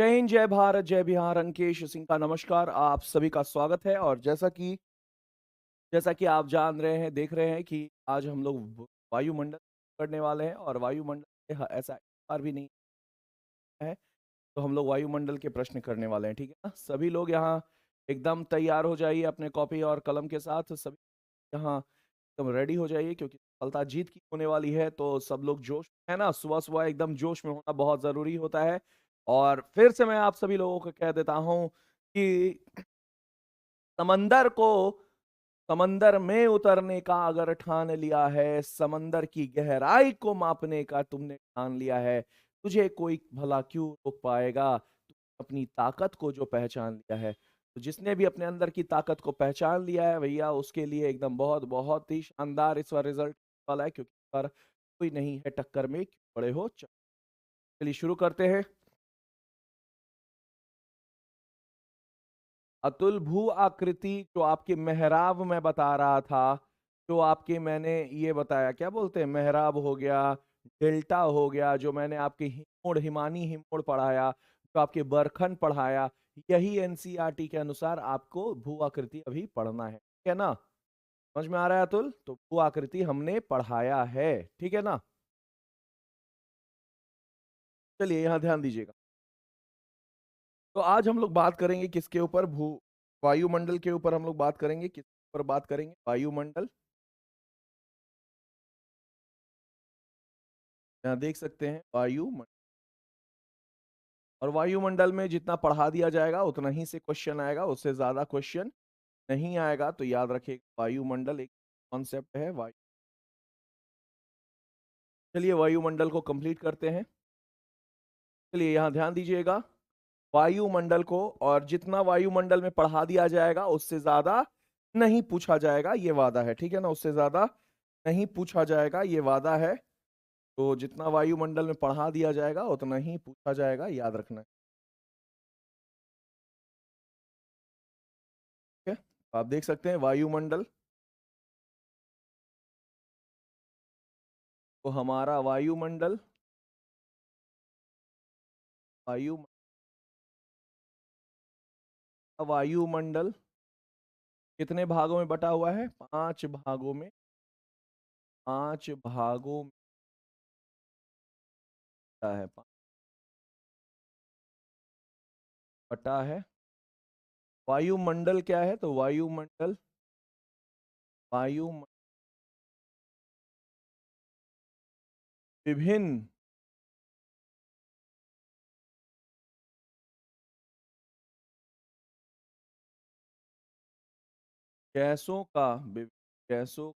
जय हिंद, जय भारत, जय बिहार। अंकेश सिंह का नमस्कार। आप सभी का स्वागत है और जैसा कि आप जान रहे हैं, देख रहे हैं कि आज हम लोग वायुमंडल करने वाले हैं और वायुमंडल में ऐसा एक बार भी नहीं है, तो हम लोग वायुमंडल के प्रश्न करने वाले हैं। ठीक है ना? सभी लोग यहाँ एकदम तैयार हो जाइए अपने कॉपी और कलम के साथ। सभी यहाँ एकदम रेडी हो जाइए क्योंकि सफलता जीत की होने वाली है। तो सब लोग जोश में है ना, सुबह सुबह एकदम जोश में होना बहुत जरूरी होता है। और फिर से मैं आप सभी लोगों को कह देता हूं कि समंदर को समंदर में उतरने का अगर ठान लिया है, समंदर की गहराई को मापने का तुमने ठान लिया है, तुझे कोई भला क्यों रोक पाएगा। तू अपनी ताकत को जो पहचान लिया है, तो जिसने भी अपने अंदर की ताकत को पहचान लिया है भैया, उसके लिए एकदम बहुत बहुत ही शानदार इस बार रिजल्ट वाला है, क्योंकि इस बार कोई नहीं है टक्कर में। क्यों बड़े हो। चलिए शुरू करते हैं। अतुल, भू आकृति जो आपके मेहराब में बता रहा था, जो आपके मैंने ये बताया, क्या बोलते हैं, मेहराब हो गया, डेल्टा हो गया, जो मैंने आपके हिमोड़, हिमानी हिमोड़ पढ़ाया, जो आपके बरखंड पढ़ाया, यही एनसीईआरटी के अनुसार आपको भू आकृति अभी पढ़ना है। ठीक है ना? समझ में आ रहा है अतुल? तो भू आकृति हमने पढ़ाया है। ठीक है ना? चलिए यहाँ ध्यान दीजिएगा। तो आज हम लोग बात करेंगे किसके ऊपर? भू वायुमंडल के ऊपर हम लोग बात करेंगे। किस ऊपर बात करेंगे? वायुमंडल। यहाँ देख सकते हैं वायुमंडल। और वायुमंडल में जितना पढ़ा दिया जाएगा उतना ही से क्वेश्चन आएगा, उससे ज्यादा क्वेश्चन नहीं आएगा। तो याद रखिए, वायुमंडल एक कॉन्सेप्ट है। वायु चलिए वायुमंडल को कंप्लीट करते हैं। चलिए यहाँ ध्यान दीजिएगा। वायुमंडल को, और जितना वायुमंडल में पढ़ा दिया जाएगा उससे ज्यादा नहीं पूछा जाएगा, ये वादा है। ठीक है ना? उससे ज्यादा नहीं पूछा जाएगा, ये वादा है। तो जितना वायुमंडल में पढ़ा दिया जाएगा उतना ही पूछा जाएगा, याद रखना है। ठीक है? आप देख सकते हैं वायुमंडल। तो हमारा वायुमंडल वायु वायुमंडल कितने भागों में बटा हुआ है? 5 भागों में। 5 भागों में बटा है। बटा है। वायुमंडल क्या है? तो वायुमंडल वायु विभिन्न गैसों का गैसों,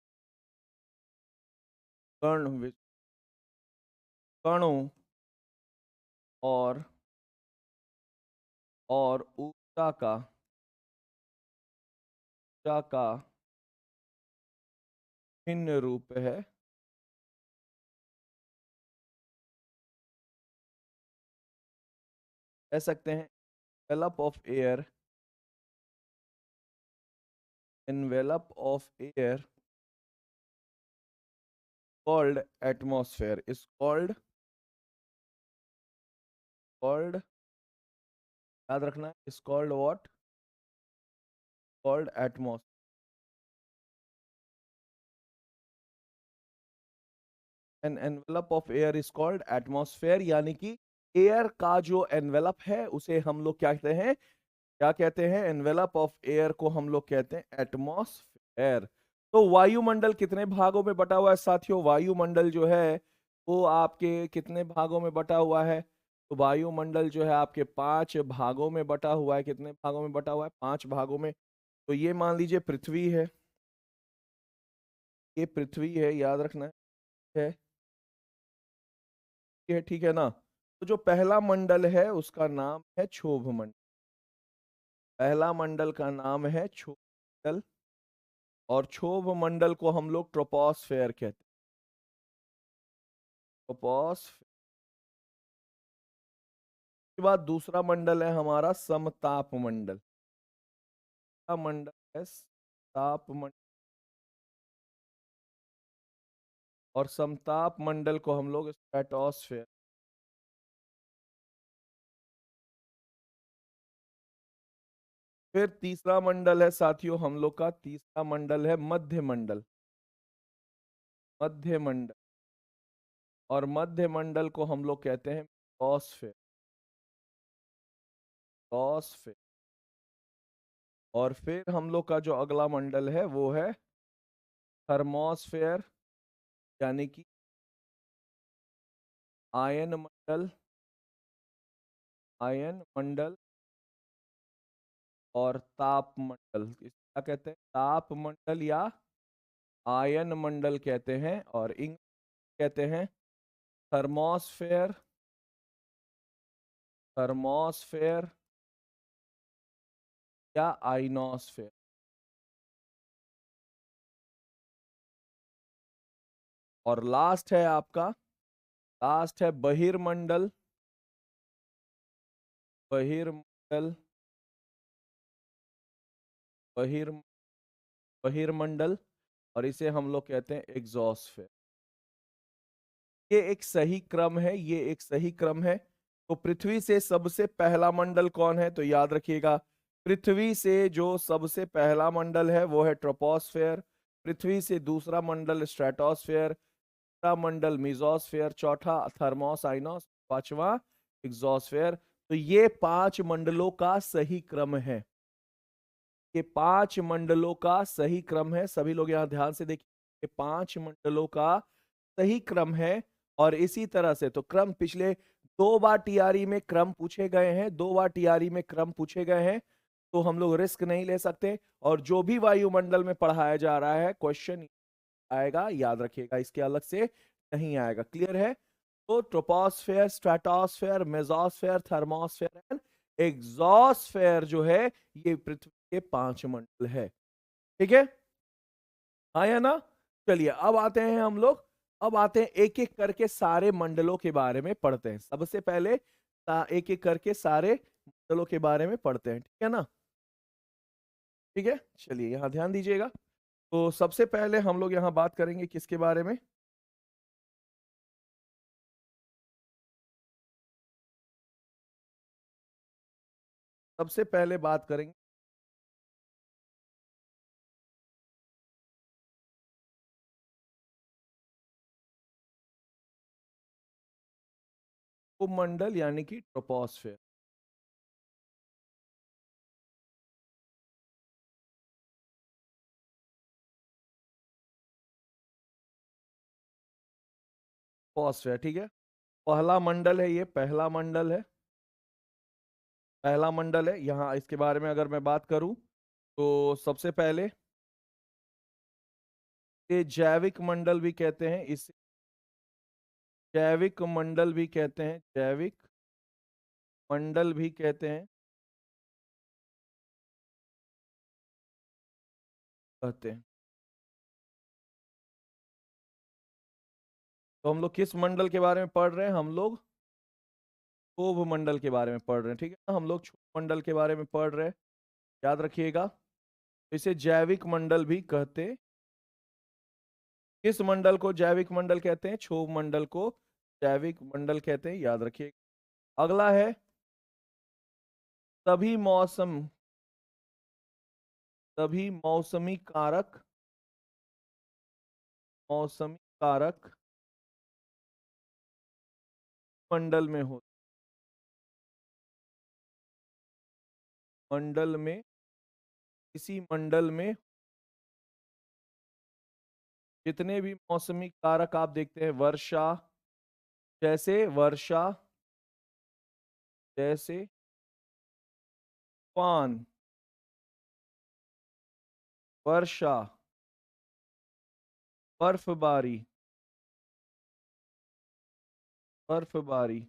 कणों और ऊर्जा का भिन्न रूप है। कह सकते हैं envelope of air, envelope of air called atmosphere is called, याद रखना है, is called what? Called atmosphere. An envelope of air is called atmosphere, यानी कि एयर का जो एनवेलप है उसे हम लोग क्या कहते हैं? क्या कहते हैं? एनवेलप ऑफ एयर को हम लोग कहते हैं एटमॉस्फेयर। तो वायुमंडल कितने भागों में बटा हुआ है साथियों? वायुमंडल जो है वो आपके कितने भागों में बटा हुआ है? तो वायुमंडल जो है आपके 5 भागों में बटा हुआ है। कितने भागों में बटा हुआ है? 5 भागों में। तो ये मान लीजिए पृथ्वी है, ये पृथ्वी है, याद रखना है। ये ठीक है ना? तो जो पहला मंडल है उसका नाम है क्षोभ मंडल। पहला मंडल का नाम है क्षोभ मंडल। और क्षोभ मंडल को हम लोग ट्रोपोस्फेयर कहते हैं। ट्रोपोस्फेयर के बाद दूसरा मंडल है हमारा समताप मंडल। का मंडल है ताप मंडल। और समताप मंडल को हम लोग स्ट्रेटोस्फेयर। फिर तीसरा मंडल है साथियों हम लोग का, तीसरा मंडल है मध्य मंडल। मध्य मंडल, और मध्य मंडल को हम लोग कहते हैं मेसोस्फेयर। मेसोस्फेयर। और फिर हम लोग का जो अगला मंडल है वो है थर्मोस्फेयर, यानी कि आयन मंडल। आयन मंडल और ताप मंडल, क्या कहते हैं, ताप मंडल या आयन मंडल कहते हैं, और इंग्लिश कहते हैं थर्मोस्फेयर। थर्मोस्फेयर या आइनोस्फेयर। और लास्ट है आपका, लास्ट है बहिर्मंडल। बहिर्मंडल। बहिर बहिर्मंडल, और इसे हम लोग कहते हैं एग्जॉस्फेयर। ये एक सही क्रम है, ये एक सही क्रम है। तो पृथ्वी से सबसे पहला मंडल कौन है, तो याद रखिएगा, पृथ्वी से जो सबसे पहला मंडल है वो है ट्रोपोस्फेयर। पृथ्वी से दूसरा मंडल स्ट्रेटोस्फेयर, तीसरा मंडल मीजोस्फेयर, चौथा थर्मोस आइनोस, पांचवा एग्जोस्फेयर। तो ये 5 मंडलों का सही क्रम है। ये 5 मंडलों का सही क्रम है। सभी लोग यहां ध्यान से देखिए, ये 5 मंडलों का सही क्रम है। और इसी तरह से तो क्रम पिछले 2 बार टीआरई में क्रम पूछे गए हैं, 2 बार टीआरई में क्रम पूछे गए हैं। तो हम लोग रिस्क नहीं ले सकते, और जो भी वायुमंडल में पढ़ाया जा रहा है क्वेश्चन आएगा, याद रखिएगा, इसके अलग से नहीं आएगा। क्लियर है? तो troposphere, stratosphere, mesosphere, thermosphere and exosphere जो है, ये पृथ्वी के 5 मंडल है। ठीक है, हाँ या ना? चलिए अब आते हैं हम लोग, अब आते हैं एक एक करके सारे मंडलों के बारे में पढ़ते हैं। सबसे पहले एक एक करके सारे मंडलों के बारे में पढ़ते हैं, ठीक है ना? ठीक है, चलिए यहां ध्यान दीजिएगा। तो सबसे पहले हम लोग यहां बात करेंगे किसके बारे में? सबसे पहले बात करेंगे उपमंडल, यानी कि ट्रोपोस्फेयर। ट्रोपोस्फेयर, ठीक है। पहला मंडल है, ये पहला मंडल है। पहला मंडल है, यहाँ इसके बारे में अगर मैं बात करूं तो सबसे पहले ये जैविक मंडल भी कहते हैं, इसे जैविक मंडल भी कहते हैं, जैविक मंडल भी कहते हैं, कहते हैं। तो हम लोग किस मंडल के बारे में पढ़ रहे हैं? हम लोग क्षोभ मंडल के बारे में पढ़ रहे हैं, ठीक है ना? हम लोग क्षोभ मंडल के बारे में पढ़ रहे हैं, याद रखिएगा। इसे जैविक मंडल भी कहते हैं। किस मंडल को जैविक मंडल कहते हैं? क्षोभ मंडल को जैविक मंडल कहते हैं, याद रखिएगा। अगला है सभी मौसम, सभी मौसमी कारक, मौसमी कारक मंडल में हो, मंडल में, इसी मंडल में जितने भी मौसमी कारक आप देखते हैं, वर्षा, जैसे वर्षा, जैसे तूफान, वर्षा, बर्फबारी, बर्फबारी,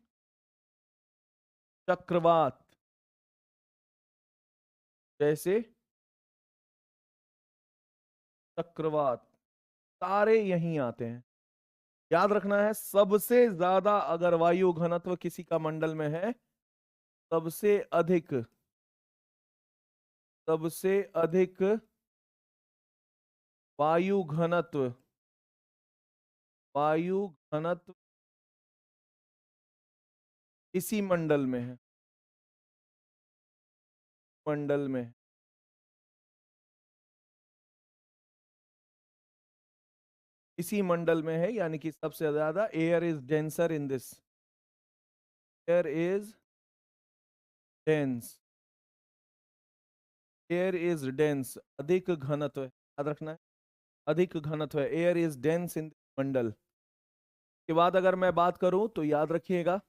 चक्रवात, जैसे चक्रवात, सारे यहीं आते हैं। याद रखना है, सबसे ज्यादा अगर वायु घनत्व किसी का मंडल में है, सबसे अधिक, सबसे अधिक वायु घनत्व, वायु घनत्व इसी मंडल में है, मंडल में है। इसी मंडल में है, यानी कि सबसे ज्यादा air is denser in this, air is dense, air is dense, अधिक घनत्व है, याद रखना है, अधिक घनत्व है, एयर इज डेंस इन मंडल। के बाद अगर मैं बात करूं तो याद रखिएगा,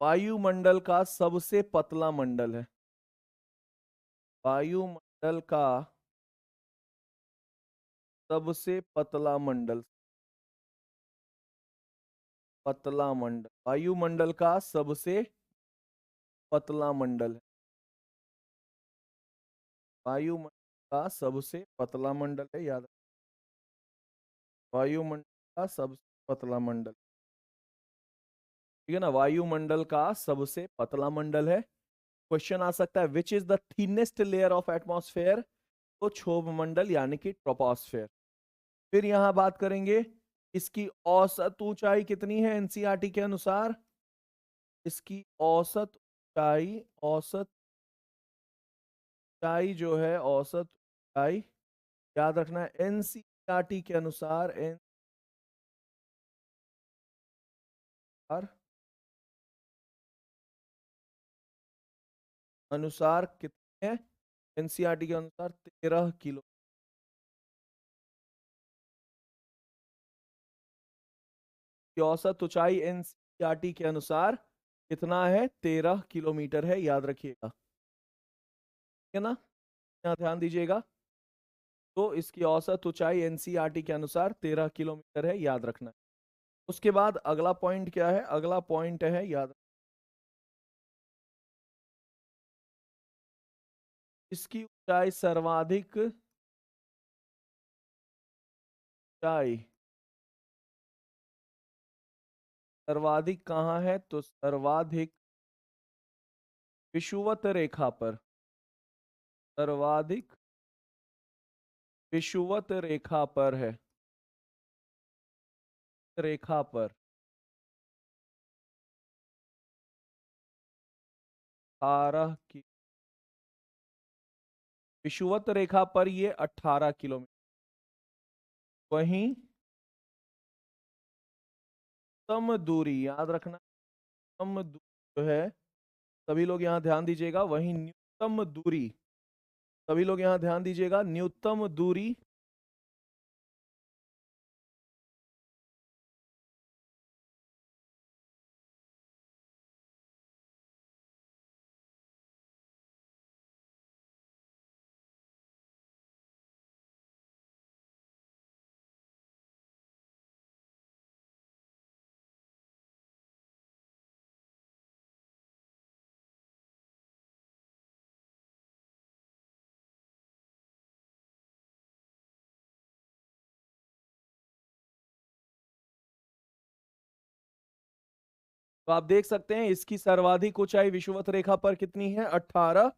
वायुमंडल का सबसे पतला मंडल है, वायुमंडल का सबसे पतला मंडल, पतला मंडल, वायुमंडल का सबसे पतला मंडल है, वायुमंडल का सबसे पतला मंडल है, याद, वायुमंडल का सबसे पतला मंडल, ठीक है ना, वायुमंडल का सबसे पतला मंडल है। क्वेश्चन आ सकता है which is the thinnest layer of atmosphere, तो क्षोभ मंडल यानी कि ट्रोपोस्फेयर। फिर यहां बात करेंगे इसकी औसत ऊंचाई कितनी है एनसीईआरटी के अनुसार, इसकी औसत ऊंचाई, औसत ऊंचाई जो है, औसत ऊंचाई याद रखना है एनसीईआरटी के अनुसार, अनुसार कितने है, एनसीईआरटी के अनुसार 13 किलो, की औसत ऊंचाई एनसीईआरटी के अनुसार कितना है, 13 किलोमीटर है, याद रखिएगा, ठीक है ना, यहाँ ध्यान दीजिएगा। तो इसकी औसत ऊंचाई एनसीईआरटी के अनुसार 13 किलोमीटर है, याद रखना है। उसके बाद अगला पॉइंट क्या है, अगला पॉइंट है, याद, इसकी ऊंचाई सर्वाधिक ऊंचाई, सर्वाधिक कहाँ है, तो सर्वाधिक विषुवत रेखा पर, सर्वाधिक विषुवत रेखा पर है, रेखा पर 18 की, विषुवत रेखा पर ये 18 किलोमीटर, वहीं कम दूरी, याद रखना, कम दूरी जो है, सभी लोग यहाँ ध्यान दीजिएगा, वहीं न्यूनतम दूरी, सभी लोग यहाँ ध्यान दीजिएगा, न्यूनतम दूरी, तो आप देख सकते हैं इसकी सर्वाधिक ऊंचाई विषुवत रेखा पर कितनी है, 18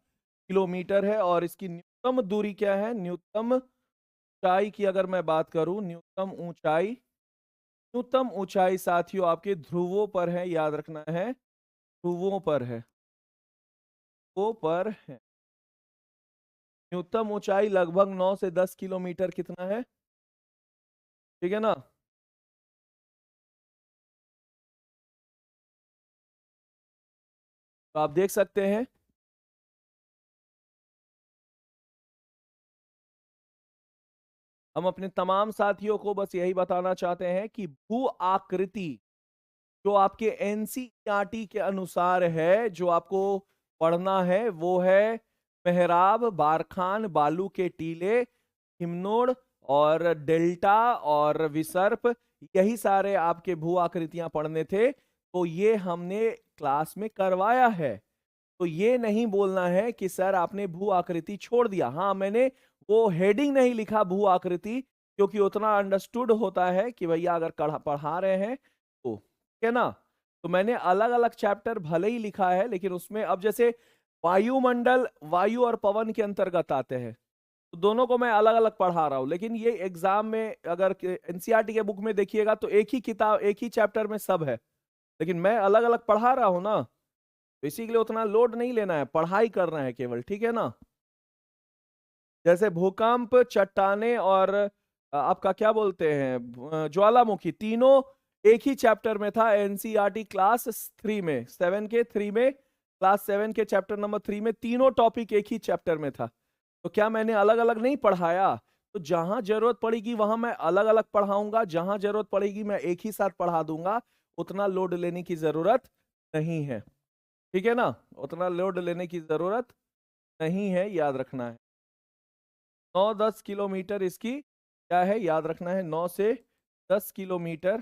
किलोमीटर है, और इसकी न्यूनतम दूरी क्या है, न्यूनतम ऊंचाई की अगर मैं बात करूं, न्यूनतम ऊंचाई, न्यूनतम ऊंचाई साथियों आपके ध्रुवों पर है, याद रखना है, ध्रुवों पर है, वो पर है, न्यूनतम ऊंचाई लगभग 9 से 10 किलोमीटर कितना है, ठीक है ना। तो आप देख सकते हैं, हम अपने तमाम साथियों को बस यही बताना चाहते हैं कि भू आकृति जो आपके एनसीईआरटी के अनुसार है, जो आपको पढ़ना है वो है मेहराब, बारखान, बालू के टीले, हिमनोड़ और डेल्टा और विसर्प, यही सारे आपके भू आकृतियां पढ़ने थे, तो ये हमने क्लास में करवाया है। तो ये नहीं बोलना है कि सर आपने भू आकृति छोड़ दिया, हाँ मैंने वो हेडिंग नहीं लिखा भू आकृति, क्योंकि उतना अंडरस्टूड होता है कि भैया अगर पढ़ा रहे हैं तो, ठीक है ना। तो मैंने अलग अलग चैप्टर भले ही लिखा है, लेकिन उसमें अब जैसे वायुमंडल वायु और पवन के अंतर्गत आते हैं, तो दोनों को मैं अलग अलग पढ़ा रहा हूं, लेकिन ये एग्जाम में अगर एनसीईआरटी के बुक में देखिएगा तो एक ही किताब, एक ही चैप्टर में सब है, लेकिन मैं अलग अलग पढ़ा रहा हूं ना, तो इसी के लिए उतना लोड नहीं लेना है, पढ़ाई करना है केवल, ठीक है ना। जैसे भूकंप, चट्टाने और आपका क्या बोलते हैं, ज्वालामुखी, तीनों एक ही चैप्टर में था एनसीईआरटी क्लास 3 में, 7 के 3 में, क्लास 7 के चैप्टर नंबर 3 में तीनों टॉपिक एक ही चैप्टर में था। तो क्या मैंने अलग अलग नहीं पढ़ाया? तो जहां जरूरत पड़ेगी वहां मैं अलग अलग पढ़ाऊंगा, जहां जरूरत पड़ेगी मैं एक ही साथ पढ़ा दूंगा। उतना लोड लेने की जरूरत नहीं है, ठीक है ना? उतना लोड लेने की जरूरत नहीं है, याद रखना है। 9-10 किलोमीटर इसकी क्या है, याद रखना है, 9 से 10 किलोमीटर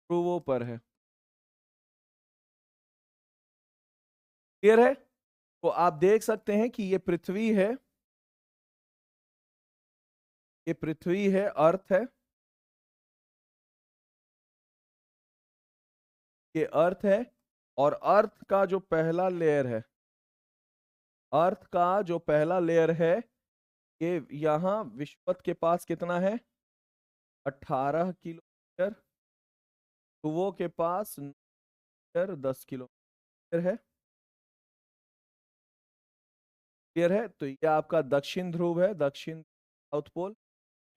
ध्रुवों पर है। क्लियर है? तो आप देख सकते हैं कि ये पृथ्वी है, ये पृथ्वी है, अर्थ है, ये अर्थ है। और अर्थ का जो पहला लेयर है, अर्थ का जो पहला लेयर है, ये यहाँ विश्वत के पास कितना है, 18 किलोमीटर। ध्रुवों के पास 10 किलोमीटर है। क्लियर है? तो ये आपका दक्षिण ध्रुव है, दक्षिण साउथ पोल,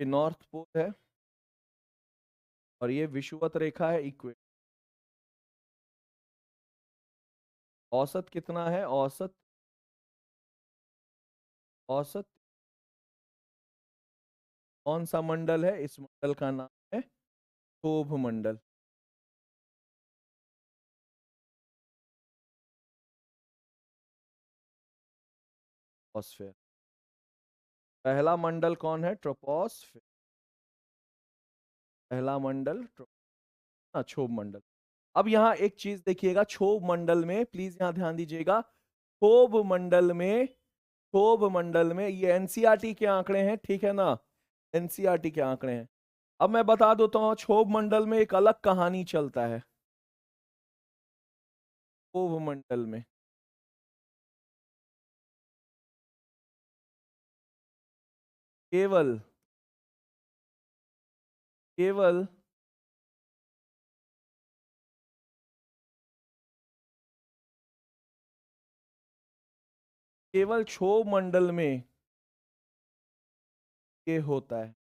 ये नॉर्थ पोल है, और ये विषुवत रेखा है, इक्वेटर। औसत कितना है, औसत, औसत कौन सा मंडल है? इस मंडल का नाम है क्षोभ मंडल। ट्रोपोस्फेयर। पहला मंडल कौन है? ट्रोपोस्फेयर। पहला मंडल क्षोभ मंडल। अब यहाँ एक चीज देखिएगा, क्षोभ मंडल में प्लीज यहाँ ध्यान दीजिएगा, क्षोभ मंडल में, क्षोभ मंडल में ये एनसीईआरटी के आंकड़े हैं, ठीक है ना? एनसीईआरटी के आंकड़े हैं। अब मैं बता देता हूँ, क्षोभ मंडल में एक अलग कहानी चलता है। क्षोभ मंडल में केवल, केवल केवल क्षोभ मंडल में ये होता है।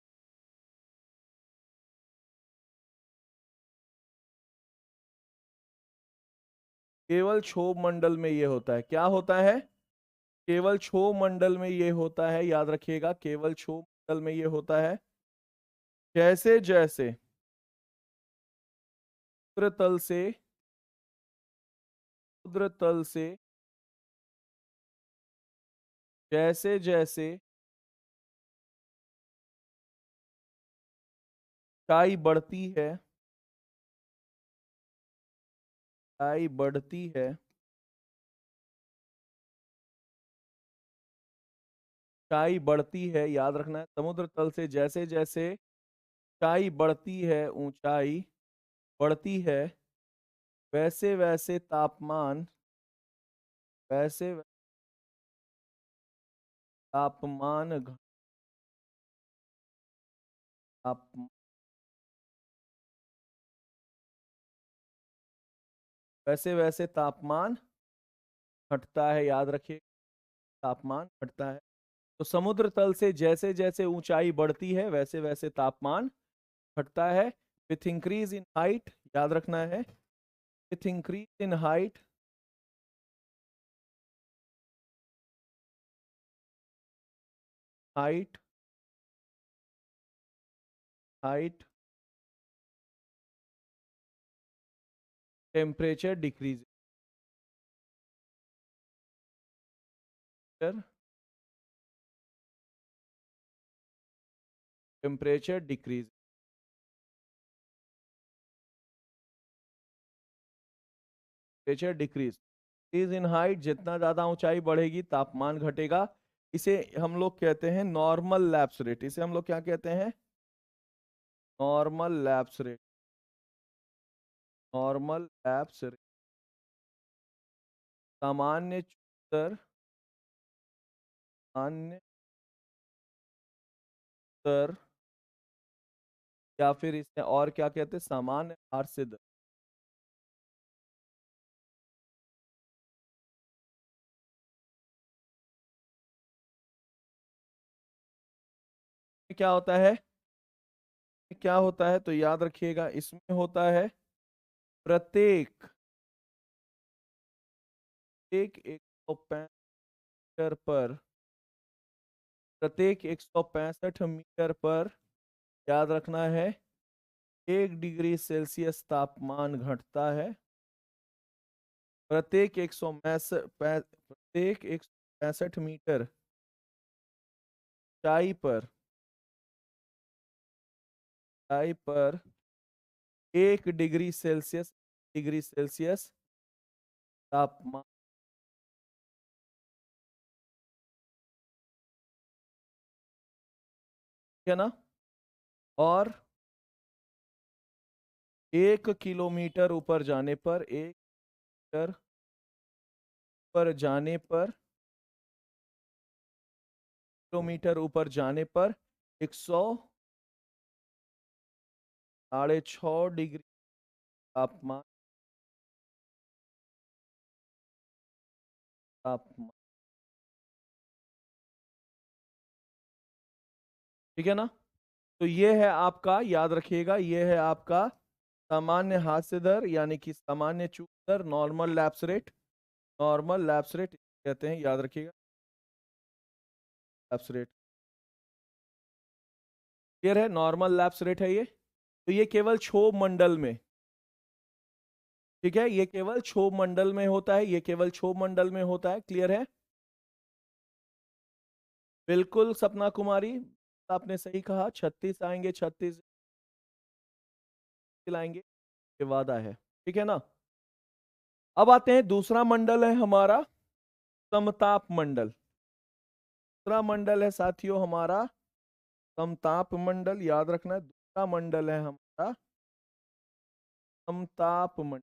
केवल क्षोभ मंडल में ये होता है। क्या होता है? केवल क्षोभ मंडल में ये होता है, याद रखिएगा, केवल क्षोभ मंडल में ये होता है। जैसे जैसे समुद्र तल से, समुद्र तल से जैसे जैसे ऊंचाई बढ़ती है, ऊंचाई बढ़ती है, ऊंचाई बढ़ती है, याद रखना है, समुद्र तल से जैसे जैसे ऊंचाई बढ़ती है, ऊंचाई बढ़ती है, वैसे वैसे तापमान, वैसे तापमान ताप वैसे वैसे तापमान घटता है, याद रखिए, तापमान घटता है। तो समुद्र तल से जैसे जैसे ऊंचाई बढ़ती है वैसे वैसे तापमान घटता है। विथ इंक्रीज इन हाइट, याद रखना है, with increase in height, height, height, temperature decrease, temperature decrease, temperature decrease, increase in height, जितना ज्यादा ऊंचाई बढ़ेगी तापमान घटेगा। इसे हम लोग कहते हैं नॉर्मल लैप्स रेट। इसे हम लोग क्या कहते हैं? Normal lapse rate, normal lapse rate, सामान्य दर, सामान्य दर, या फिर इसे और क्या कहते हैं, सामान्य आर दर। क्या होता है, क्या होता है, तो याद रखिएगा इसमें होता है प्रत्येक एक 165 पर, प्रत्येक 165 मीटर पर याद रखना है 1 डिग्री सेल्सियस तापमान घटता है। प्रत्येक 165 मीटर ऊंचाई पर 1 डिग्री सेल्सियस तापमान, ठीक है ना। और 1 किलोमीटर ऊपर जाने पर, 1 मीटर ऊपर जाने पर, किलोमीटर ऊपर जाने पर 106.5 डिग्री तापमान तापमान ठीक है ना। तो ये है आपका, याद रखिएगा, ये है आपका सामान्य हास्य दर, यानी कि सामान्य चूक दर, normal lapse rate. Normal lapse rate कहते हैं, याद रखिएगा लैप्स रेट। क्लियर है, नॉर्मल लैप्स रेट है ये। तो ये केवल क्षोभ मंडल में, ठीक है, ये केवल क्षोभ मंडल में होता है, ये केवल क्षोभ मंडल में होता है। क्लियर है, बिल्कुल सपना कुमारी, आपने सही कहा, 36 आएंगे, 36 लाएंगे, ये वादा है, ठीक है ना। अब आते हैं, दूसरा मंडल है हमारा समताप मंडल। दूसरा मंडल है साथियों हमारा समताप मंडल, याद रखना है, दूसरा मंडल है हमारा समताप मंडल।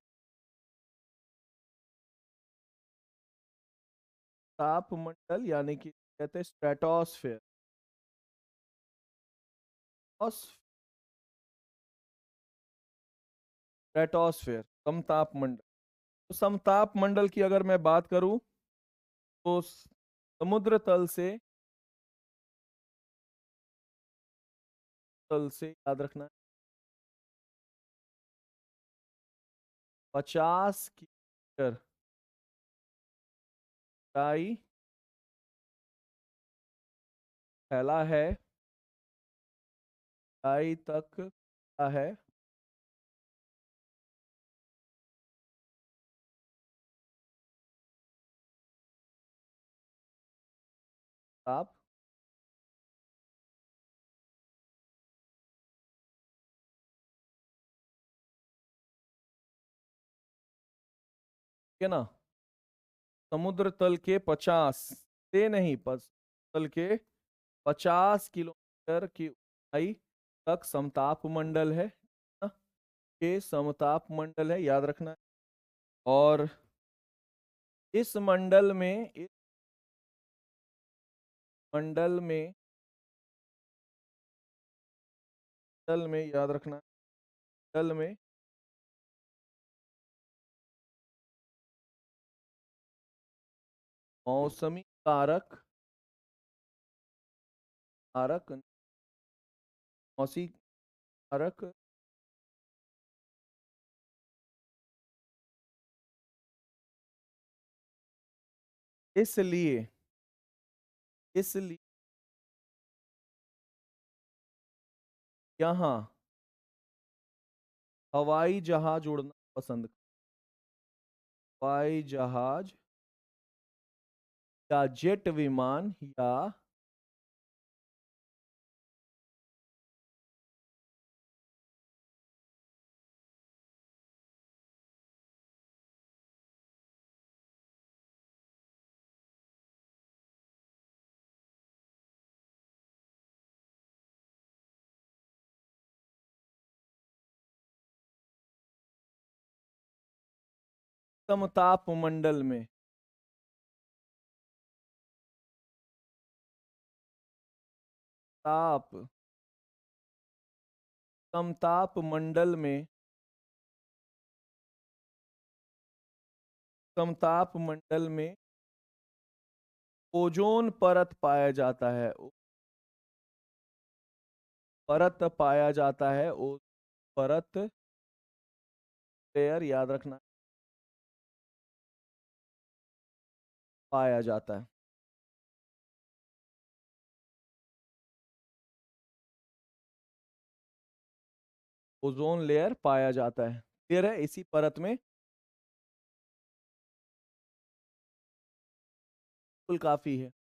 ताप मंडल यानी कि कहते हैं स्ट्रेटोस्फेयर, स्ट्रेटोस्फेयर समताप मंडल। तो समताप मंडल की अगर मैं बात करूं तो समुद्र तल से याद रखना है 50 किलोमीटर ऊंचाई फैला है, ऊंचाई तक फैला है ताप, ठीक है ना। समुद्र तल के 50 से नहीं, तल के 50 किलोमीटर की ऊंचाई तक समताप मंडल है ना? ये समताप मंडल है, याद रखना है। और इस मंडल में याद रखना है, मंडल में मौसमी कारक कारक मौसी कारक इसलिए इसलिए यहाँ हवाई जहाज उड़ना पसंद, हवाई जहाज या जेट विमान या समताप मंडल में, ताप समताप मंडल में, समताप मंडल में ओजोन परत पाया जाता है। परत पाया जाता है, ओ परत लेयर याद रखना, पाया जाता है। ओजोन लेयर पाया जाता है। क्लियर है? इसी परत में कुल काफी है।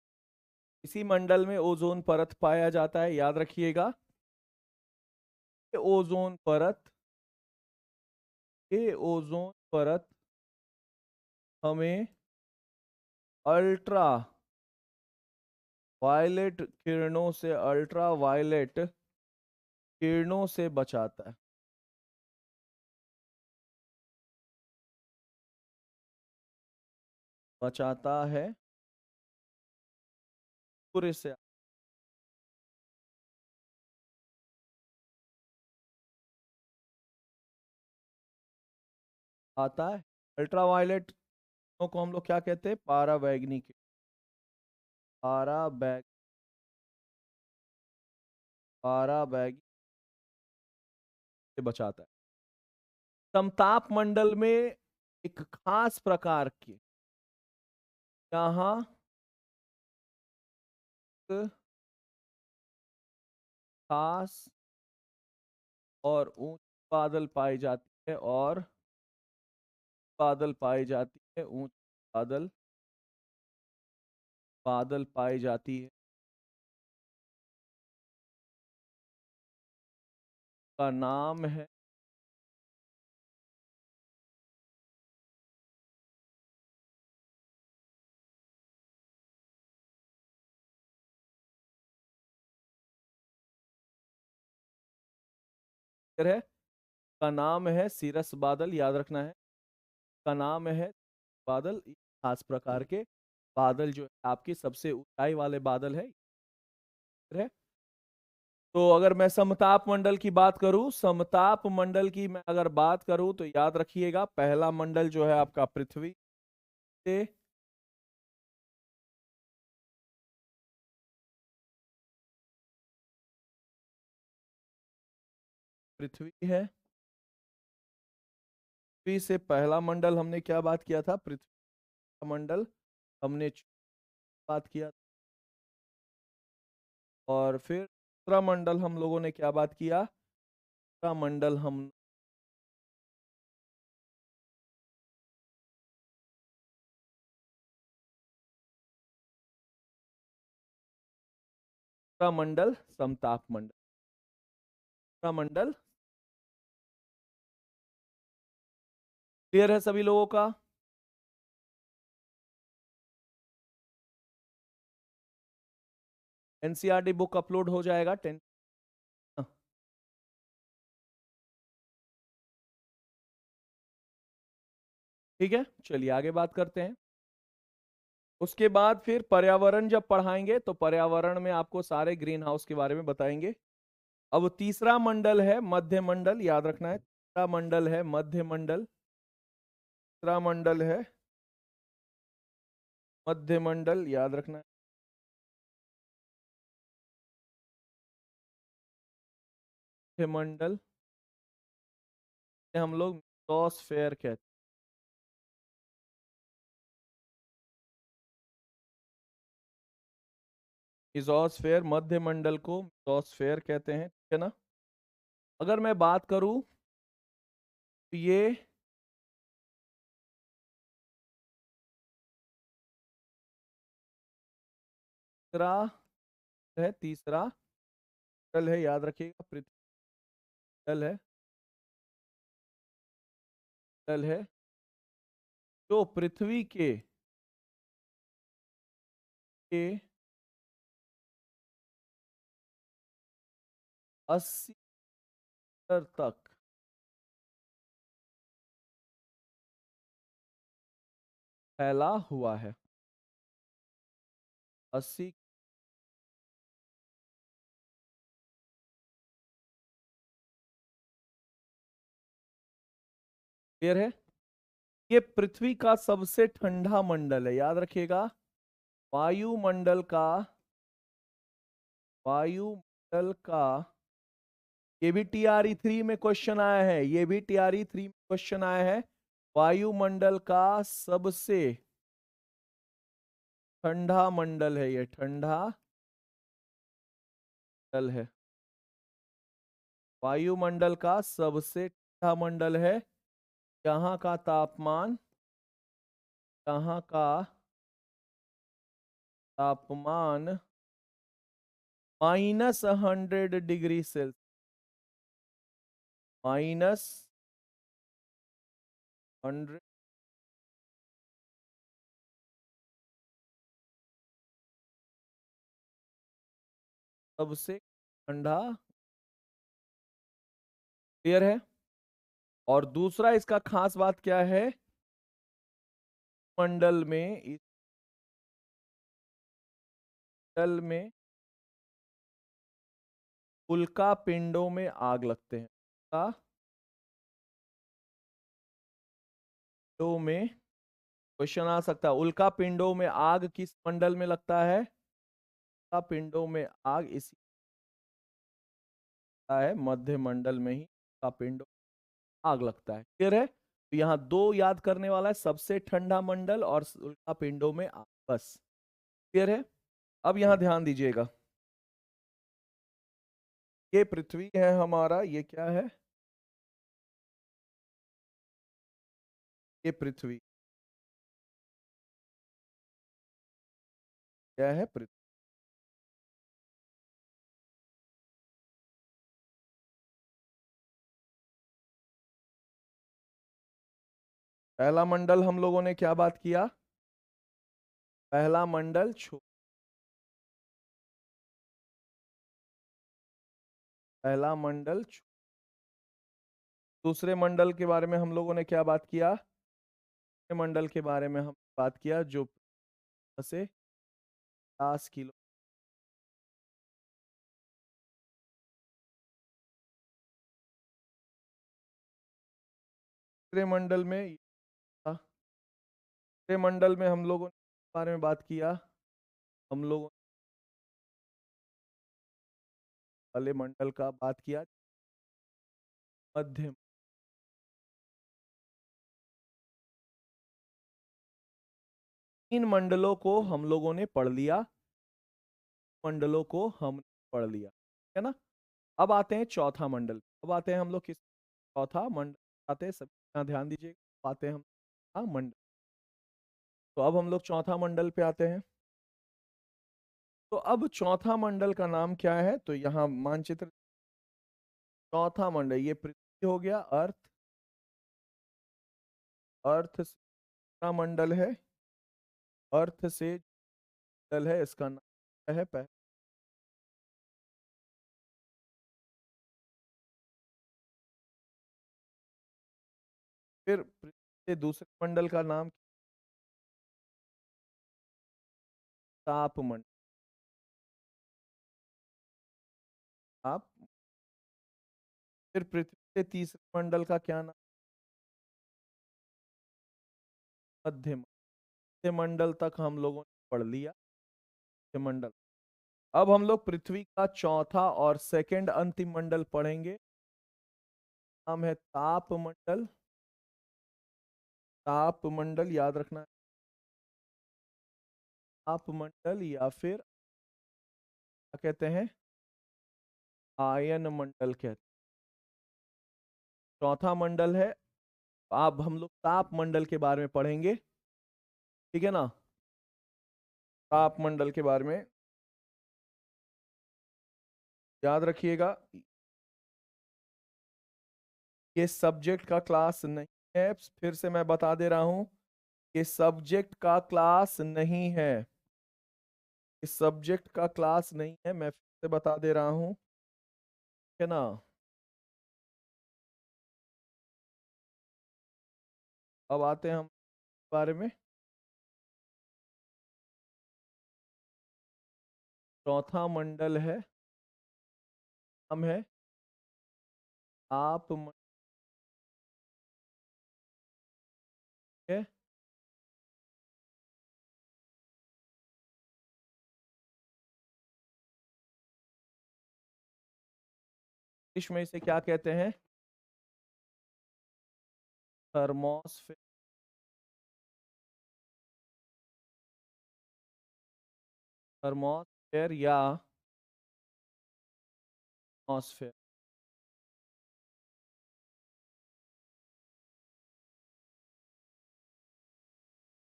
इसी मंडल में ओजोन परत पाया जाता है, याद रखिएगा। ये ओजोन परत, ये ओजोन परत हमें अल्ट्रा वायलेट किरणों से, अल्ट्रा वायलेट किरणों से बचाता है। बचाता है सूर्य से। आता है अल्ट्रा वायलेट को हम लोग क्या कहते हैं? पारावैंगनिक। पारावैग पारावैंगनिक से बचाता है। समताप मंडल में एक खास प्रकार के, यहाँ एक खास और ऊंच बादल पाई जाती है, और बादल पाई जाती है, ऊंच बादल बादल पाई जाती है। का नाम है, है का नाम है सीरस बादल, याद रखना है। का नाम है बादल। खास प्रकार के बादल जो है आपकी सबसे ऊंचाई वाले बादल है। तो अगर मैं समताप मंडल की बात करूं, समताप मंडल की मैं अगर बात करूं तो याद रखिएगा, पहला मंडल जो है आपका पृथ्वी से, पृथ्वी है। पृथ्वी से पहला मंडल हमने क्या बात किया था? पृथ्वी का मंडल हमने बात किया। और फिर दूसरा मंडल हम लोगों ने क्या बात किया? दूसरा मंडल हम, दूसरा मंडल समताप मंडल। दूसरा मंडल क्लियर है सभी लोगों का? एनसीईआरटी बुक अपलोड हो जाएगा 10। ठीक है, चलिए आगे बात करते हैं। उसके बाद फिर पर्यावरण जब पढ़ाएंगे तो पर्यावरण में आपको सारे ग्रीन हाउस के बारे में बताएंगे। अब तीसरा मंडल है मध्य मंडल, याद रखना है। तीसरा मंडल है मध्य मंडल। तीसरा मंडल है मध्य मंडल, याद रखना है। मध्य मंडल हम लोग मेसोस्फेयर कहते हैं। मेसोस्फेयर, मध्य मंडल को मेसोस्फेयर कहते हैं, ठीक है ना? अगर मैं बात करूं तो ये तीसरा है, तीसरा मंडल है, याद रखिएगा। पृथ्वी मंडल है, मंडल है जो पृथ्वी के 80 मीटर तक फैला हुआ है। 80। क्लियर है? ये पृथ्वी का सबसे ठंडा मंडल है, याद रखिएगा। वायुमंडल का वायुमंडल का ये भी TRE 3 में क्वेश्चन आया है, ये भी TRE 3 में क्वेश्चन आया है। वायुमंडल का सबसे ठंडा मंडल है, ये ठंडा मंडल है। वायुमंडल का सबसे ठंडा मंडल है। यहाँ का तापमान, यहाँ का तापमान -100 डिग्री सेल्सियस, -100। सबसे ठंडा, क्लियर है। और दूसरा इसका खास बात क्या है, मंडल में, इस मंडल में उल्का पिंडों में आग लगते हैं। उल्का पिंडों में, क्वेश्चन आ सकता है, उल्का पिंडों में आग किस मंडल में लगता है? उल्का पिंडों में आग इसी है, मध्य मंडल में ही उल्का पिंडों में आग लगता है। क्लियर है। तो यहाँ दो याद करने वाला है, सबसे ठंडा मंडल और उल्का पिंडों में आग, बस। क्लियर है। अब यहाँ ध्यान दीजिएगा, ये पृथ्वी है हमारा, ये क्या है? ये पृथ्वी, क्या है? पृथ्वी। पहला मंडल हम लोगों ने क्या बात किया? पहला मंडल पहला मंडल दूसरे मंडल के बारे में हम लोगों ने क्या बात किया? दूसरे मंडल के बारे में हम बात किया जो से 50 किलो। तीसरे मंडल में तीसरे मंडल में हम लोगों ने इस बारे में बात किया, हम लोगों वाले मंडल का बात किया, मध्यम। तीन मंडलों को हम लोगों ने पढ़ लिया, मंडलों को हम पढ़ लिया, है ना। अब आते हैं चौथा मंडल। अब आते हैं हम लोग किस चौथा मंडल आते हैं, सब यहाँ ध्यान दीजिएगा। आते हैं हम मंडल। तो अब हम लोग चौथा मंडल पे आते हैं। तो अब चौथा मंडल का नाम क्या है? तो यहाँ मानचित्र, चौथा मंडल ये पृथ्वी हो गया, अर्थ। अर्थ से दूसरा मंडल है, अर्थ से मंडल है, इसका नाम क्या है? फिर पृथ्वी से दूसरे मंडल का नाम तापमंडल। ताप। फिर पृथ्वी से तीसरे मंडल का क्या नाम? मध्य मध्य मंडल तक हम लोगों ने पढ़ लिया, मध्य मंडल। अब हम लोग पृथ्वी का चौथा और सेकंड अंतिम मंडल पढ़ेंगे, नाम है तापमंडल। तापमंडल याद रखना है, तापमंडल, या फिर क्या कहते हैं? आयन मंडल कहते हैं। चौथा मंडल है। अब हम लोग ताप मंडल के बारे में पढ़ेंगे, ठीक है ना। ताप मंडल के बारे में याद रखिएगा, ये सब्जेक्ट का क्लास नहीं है, फिर से मैं बता दे रहा हूं, ये सब्जेक्ट का क्लास नहीं है, इस सब्जेक्ट का क्लास नहीं है, मैं फिर से बता दे रहा हूं, है ना। अब आते हैं हम बारे में। चौथा मंडल है, हम है आप है, इंग्लिश में इसे क्या कहते हैं? थर्मोस्फेयर। थर्मोस्फेयर या एटमॉस्फेयर।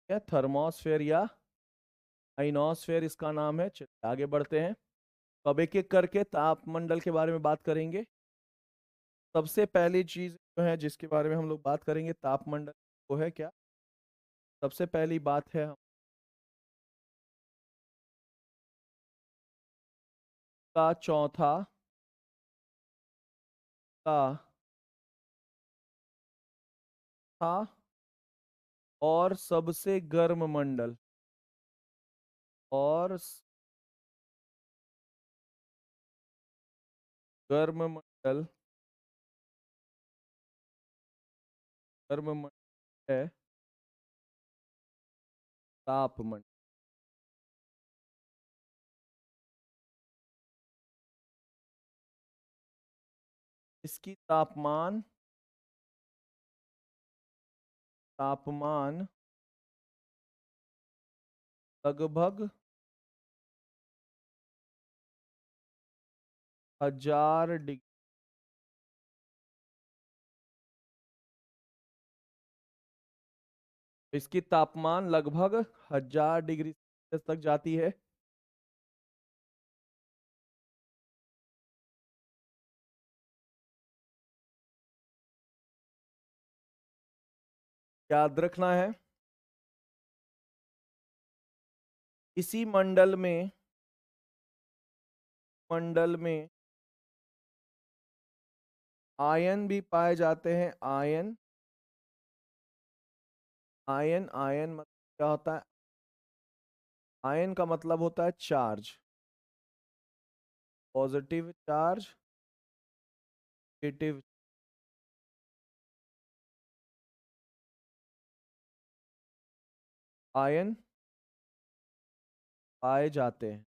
क्या थर्मोस्फेयर या आइनोस्फेयर इसका नाम है। चलिए आगे बढ़ते हैं। तो अब एक एक करके तापमंडल के बारे में बात करेंगे। सबसे पहली चीज जो है जिसके बारे में हम लोग बात करेंगे तापमंडल, वो है क्या? सबसे पहली बात है का चौथा का था और सबसे गर्म मंडल। और गर्म मंडल, गर्म मंडल है तापमंडल। इसकी तापमान तापमान लगभग 1000 डिग्री। इसकी तापमान लगभग 1000 डिग्री सेल्सियस तक जाती है। याद रखना है इसी मंडल में आयन भी पाए जाते हैं। आयन आयन आयन मतलब क्या होता है? आयन का मतलब होता है charge. Positive charge, negative. Ion पाए जाते हैं।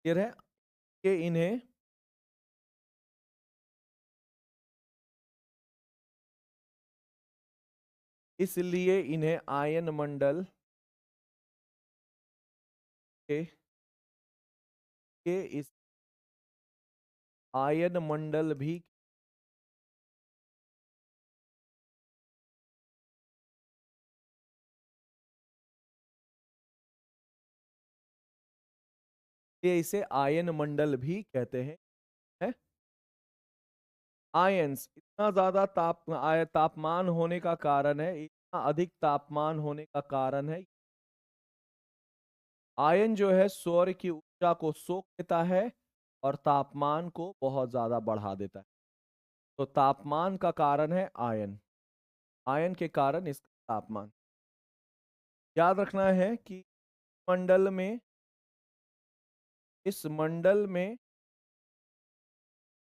क्लियर है कि इन्हें इसलिए इन्हें आयन मंडल के इस आयन मंडल भी ये इसे आयन मंडल भी कहते हैं। है? आयंस इतना ज्यादा तापमान होने का कारण है, इतना अधिक तापमान होने का कारण है आयन जो है सौर की ऊर्जा को सोख लेता है और तापमान को बहुत ज्यादा बढ़ा देता है। तो तापमान का कारण है आयन, आयन के कारण इसका तापमान। याद रखना है कि मंडल में इस मंडल में